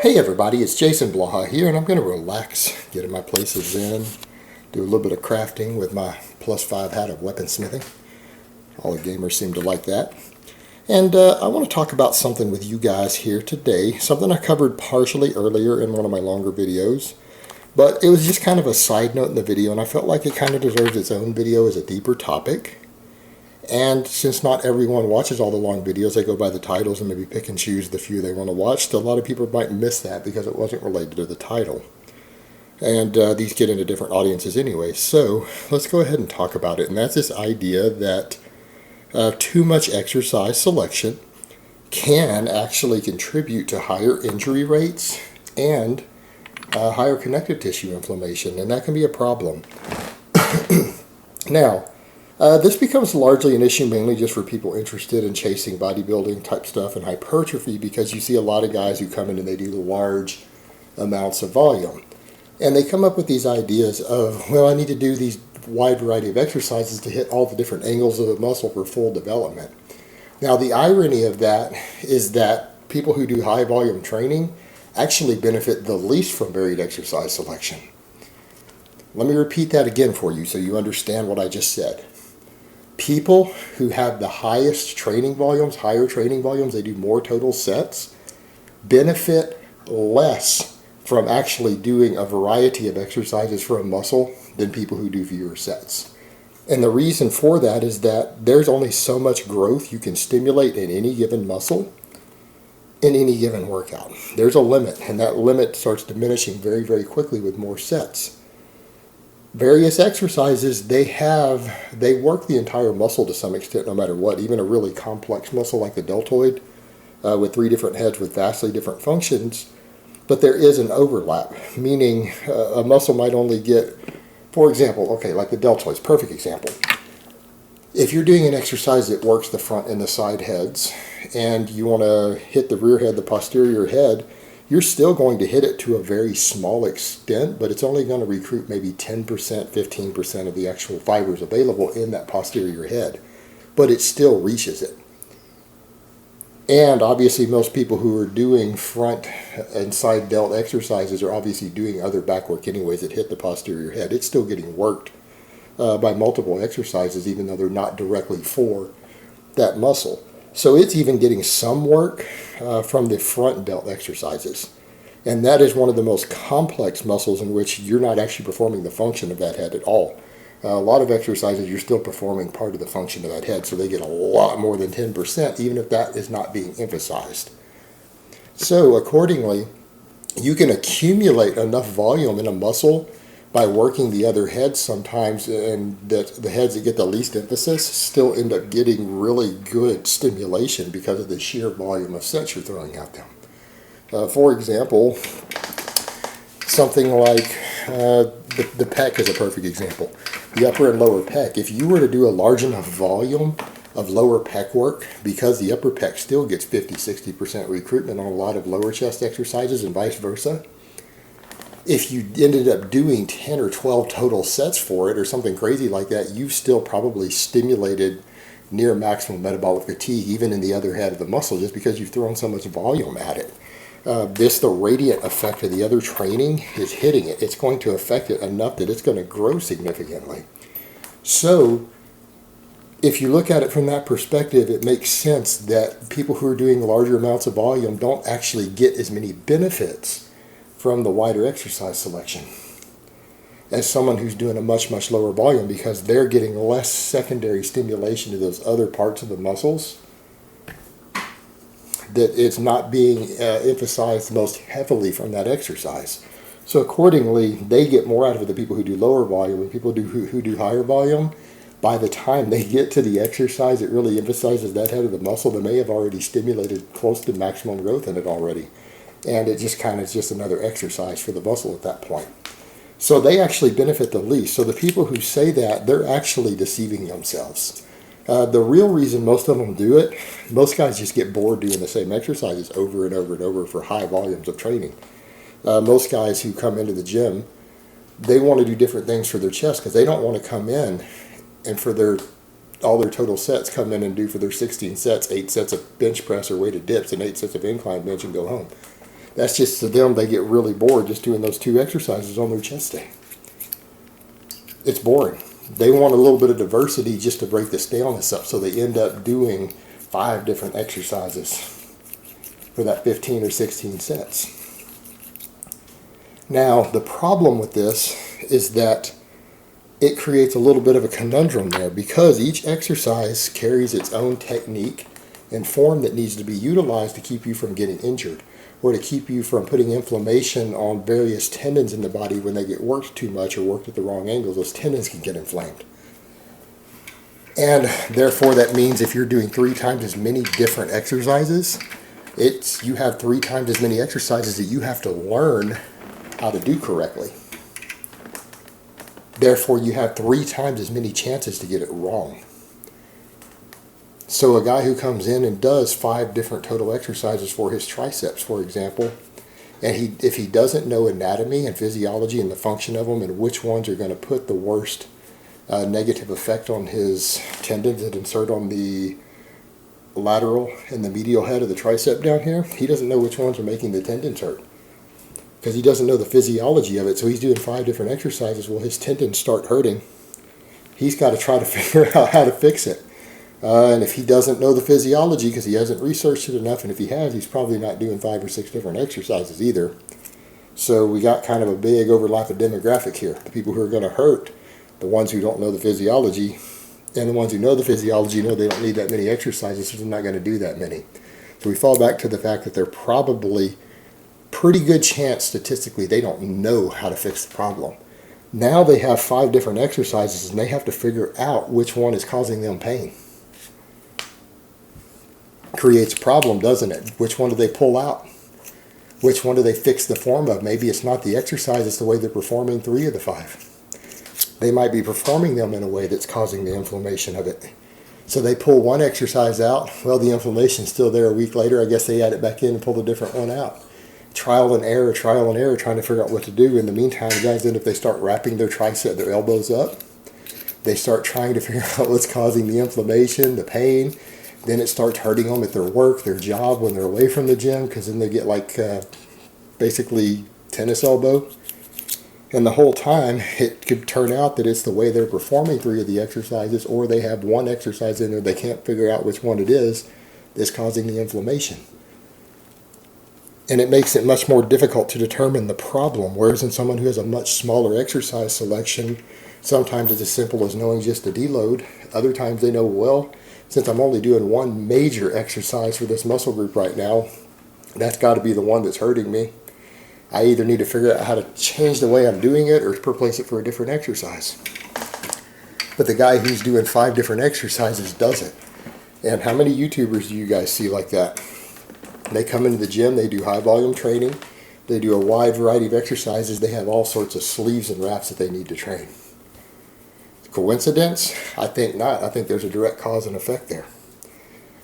Hey everybody, it's Jason Blaha here, and I'm going to relax, get in my places in, do a little bit of crafting with my +5 hat of weaponsmithing. All the gamers seem to like that. And I want to talk about something with you guys here today, something I covered partially earlier in one of my longer videos, but it was just kind of a side note in the video, and I felt like it kind of deserves its own video as a deeper topic. And since not everyone watches all the long videos, they go by the titles and maybe pick and choose the few they want to watch. So a lot of people might miss that because it wasn't related to the title. And these get into different audiences anyway. So let's go ahead and talk about it. And that's this idea that too much exercise selection can actually contribute to higher injury rates and higher connective tissue inflammation. And that can be a problem. Now, this becomes largely an issue mainly just for people interested in chasing bodybuilding type stuff and hypertrophy, because you see a lot of guys who come in and they do large amounts of volume. And they come up with these ideas of, well, I need to do these wide variety of exercises to hit all the different angles of the muscle for full development. Now, the irony of that is that people who do high volume training actually benefit the least from varied exercise selection. Let me repeat that again for you so you understand what I just said. People who have the highest training volumes, higher training volumes, they do more total sets, benefit less from actually doing a variety of exercises for a muscle than people who do fewer sets. And the reason for that is that there's only so much growth you can stimulate in any given muscle in any given workout. There's a limit, and that limit starts diminishing very, very quickly with more sets. Various exercises, they work the entire muscle to some extent no matter what, even a really complex muscle like the deltoid with 3 different heads with vastly different functions. But there is an overlap, meaning a muscle might only get, for example, okay, like the deltoids, perfect example. If you're doing an exercise that works the front and the side heads, and you want to hit the rear head, the posterior head, you're still going to hit it to a very small extent, but it's only going to recruit maybe 10%, 15% of the actual fibers available in that posterior head. But it still reaches it. And obviously most people who are doing front and side delt exercises are obviously doing other back work anyways that hit the posterior head. It's still getting worked by multiple exercises, even though they're not directly for that muscle. So it's even getting some work from the front delt exercises. And that is one of the most complex muscles in which you're not actually performing the function of that head at all. A lot of exercises, you're still performing part of the function of that head, so they get a lot more than 10%, even if that is not being emphasized. So accordingly, you can accumulate enough volume in a muscle by working the other heads sometimes, and that the heads that get the least emphasis still end up getting really good stimulation because of the sheer volume of sets you're throwing at them. For example, something like the pec is a perfect example. The upper and lower pec. If you were to do a large enough volume of lower pec work, because the upper pec still gets 50-60% recruitment on a lot of lower chest exercises and vice versa, if you ended up doing 10 or 12 total sets for it or something crazy like that, you've still probably stimulated near maximum metabolic fatigue even in the other head of the muscle just because you've thrown so much volume at it. The radiant effect of the other training is hitting it. It's going to affect it enough that it's going to grow significantly. So if you look at it from that perspective, it makes sense that people who are doing larger amounts of volume don't actually get as many benefits from the wider exercise selection as someone who's doing a much, much lower volume, because they're getting less secondary stimulation to those other parts of the muscles that it's not being emphasized most heavily from that exercise. So accordingly, they get more out of it than people who do lower volume. And people who do higher volume, by the time they get to the exercise that really emphasizes that head of the muscle, they may have already stimulated close to maximum growth in it already. And it just kind of is just another exercise for the muscle at that point. So they actually benefit the least. So the people who say that, they're actually deceiving themselves. The real reason most of them do it, most guys just get bored doing the same exercises over and over and over for high volumes of training. Most guys who come into the gym, they want to do different things for their chest because they don't want to come in and for all their total sets come in and do for their 16 sets, 8 sets of bench press or weighted dips and 8 sets of incline bench and go home. That's just to them, they get really bored just doing those 2 exercises on their chest day. It's boring. They want a little bit of diversity just to break the staleness up, so they end up doing 5 different exercises for that 15 or 16 sets. Now, the problem with this is that it creates a little bit of a conundrum there, because each exercise carries its own technique and form that needs to be utilized to keep you from getting injured, or to keep you from putting inflammation on various tendons in the body. When they get worked too much or worked at the wrong angles, those tendons can get inflamed. And therefore, that means if you're doing 3 times as many different exercises, you have 3 times as many exercises that you have to learn how to do correctly. Therefore, you have 3 times as many chances to get it wrong. So a guy who comes in and does 5 different total exercises for his triceps, for example, and if he doesn't know anatomy and physiology and the function of them and which ones are going to put the worst negative effect on his tendons that insert on the lateral and the medial head of the tricep down here, he doesn't know which ones are making the tendons hurt, because he doesn't know the physiology of it. So he's doing 5 different exercises. Well, his tendons start hurting. He's got to try to figure out how to fix it. And if he doesn't know the physiology, because he hasn't researched it enough, and if he has, he's probably not doing 5 or 6 different exercises either. So we got kind of a big overlap of demographic here. The people who are going to hurt, the ones who don't know the physiology, and the ones who know the physiology know they don't need that many exercises, so they're not going to do that many. So we fall back to the fact that they're probably pretty good chance statistically they don't know how to fix the problem. Now they have 5 different exercises, and they have to figure out which one is causing them pain. Creates a problem, doesn't it? Which one do they pull out? Which one do they fix the form of? Maybe it's not the exercise, it's the way they're performing 3 of the 5. They might be performing them in a way that's causing the inflammation of it. So they pull one exercise out. Well, the inflammation's still there a week later. I guess they add it back in and pull a different one out. Trial and error, trying to figure out what to do. In the meantime, guys, then if they start wrapping their tricep, their elbows up, they start trying to figure out what's causing the inflammation, the pain. Then it starts hurting them at their work, their job, when they're away from the gym, because then they get like basically tennis elbow. And the whole time, it could turn out that it's the way they're performing 3 of the exercises, or they have one exercise in there they can't figure out which one it is that's causing the inflammation. And it makes it much more difficult to determine the problem, whereas in someone who has a much smaller exercise selection, sometimes it's as simple as knowing just the deload. Other times they know, well, since I'm only doing one major exercise for this muscle group right now, that's got to be the one that's hurting me. I either need to figure out how to change the way I'm doing it or replace it for a different exercise. But the guy who's doing 5 different exercises does it. And how many YouTubers do you guys see like that? They come into the gym, they do high volume training, they do a wide variety of exercises, they have all sorts of sleeves and wraps that they need to train. Coincidence? I think not. I think there's a direct cause and effect there.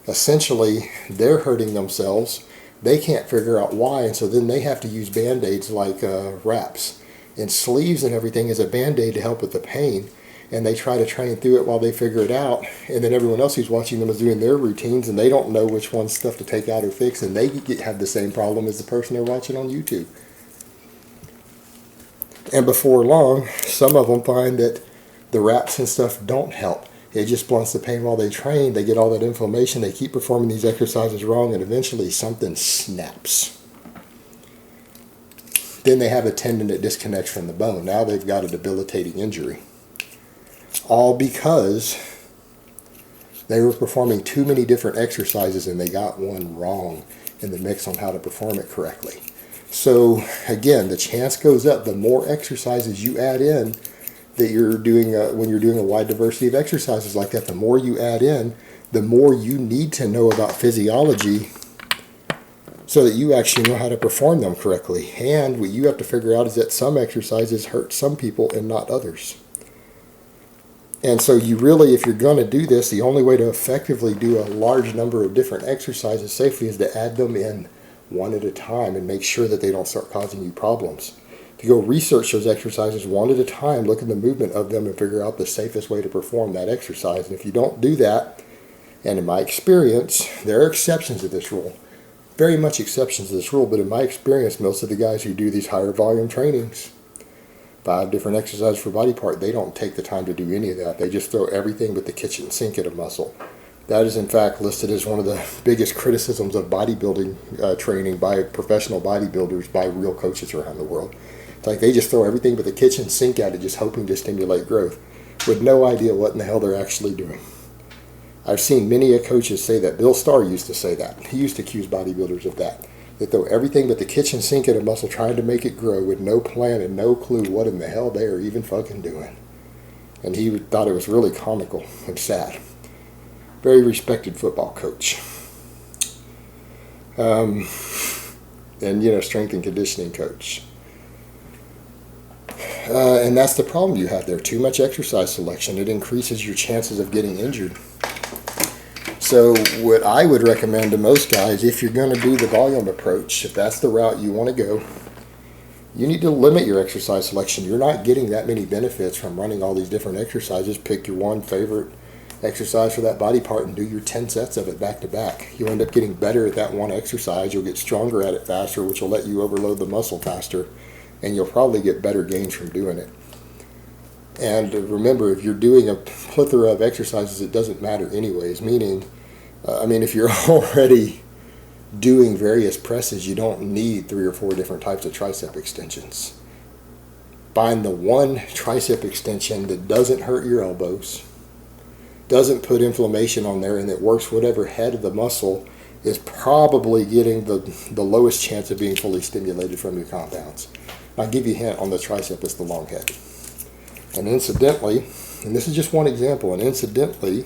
Essentially, they're hurting themselves. They can't figure out why, and so then they have to use Band-Aids like wraps. And sleeves and everything is a Band-Aid to help with the pain, and they try to train through it while they figure it out, and then everyone else who's watching them is doing their routines, and they don't know which one's stuff to take out or fix, and they have the same problem as the person they're watching on YouTube. And before long, some of them find that the wraps and stuff don't help. It just blunts the pain while they train. They get all that inflammation. They keep performing these exercises wrong, and eventually something snaps. Then they have a tendon that disconnects from the bone. Now they've got a debilitating injury. All because they were performing too many different exercises and they got one wrong in the mix on how to perform it correctly. So again, the chance goes up the more exercises you add in that you're doing when you're doing a wide diversity of exercises like that. The more you add in, the more you need to know about physiology so that you actually know how to perform them correctly. And what you have to figure out is that some exercises hurt some people and not others. And so you really, if you're going to do this, the only way to effectively do a large number of different exercises safely is to add them in one at a time and make sure that they don't start causing you problems. To go research those exercises one at a time, look at the movement of them and figure out the safest way to perform that exercise. And if you don't do that, and in my experience, there are exceptions to this rule, very much exceptions to this rule, but in my experience, most of the guys who do these higher volume trainings, 5 different exercises for body part, they don't take the time to do any of that. They just throw everything but the kitchen sink at a muscle. That is in fact listed as one of the biggest criticisms of bodybuilding training by professional bodybuilders by real coaches around the world. It's like they just throw everything but the kitchen sink at it, just hoping to stimulate growth, with no idea what in the hell they're actually doing. I've seen many coaches say that. Bill Starr used to say that. He used to accuse bodybuilders of that. They throw everything but the kitchen sink at a muscle trying to make it grow with no plan and no clue what in the hell they are even fucking doing. And he thought it was really comical and sad. Very respected football coach. And, strength and conditioning coach. And that's the problem you have there. Too much exercise selection. It increases your chances of getting injured. So what I would recommend to most guys, if you're going to do the volume approach, if that's the route you want to go, you need to limit your exercise selection. You're not getting that many benefits from running all these different exercises. Pick your one favorite exercise for that body part and do your 10 sets of it back to back. You'll end up getting better at that one exercise. You'll get stronger at it faster, which will let you overload the muscle faster, and you'll probably get better gains from doing it. And remember, if you're doing a plethora of exercises, it doesn't matter anyways, meaning, if you're already doing various presses, you don't need 3 or 4 different types of tricep extensions. Find the one tricep extension that doesn't hurt your elbows, doesn't put inflammation on there, and that works whatever head of the muscle is probably getting the lowest chance of being fully stimulated from your compounds. I'll give you a hint on the tricep, it's the long head. And incidentally, and this is just one example, and incidentally,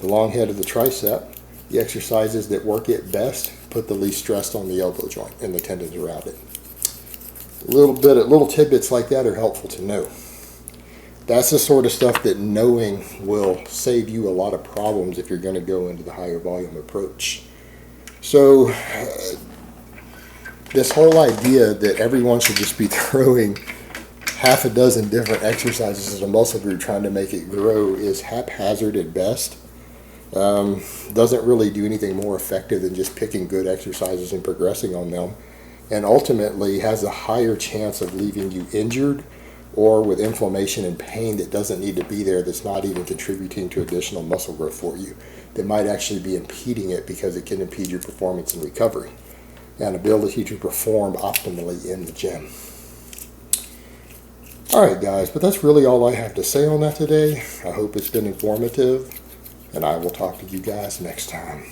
the long head of the tricep, the exercises that work it best put the least stress on the elbow joint and the tendons around it. Little tidbits like that are helpful to know. That's the sort of stuff that knowing will save you a lot of problems if you're going to go into the higher volume approach. So this whole idea that everyone should just be throwing half a dozen different exercises as a muscle group trying to make it grow is haphazard at best. Doesn't really do anything more effective than just picking good exercises and progressing on them, and ultimately has a higher chance of leaving you injured or with inflammation and pain that doesn't need to be there, that's not even contributing to additional muscle growth for you, that might actually be impeding it because it can impede your performance and recovery and ability to perform optimally in the gym. Alright guys, but that's really all I have to say on that today. I hope it's been informative, and I will talk to you guys next time.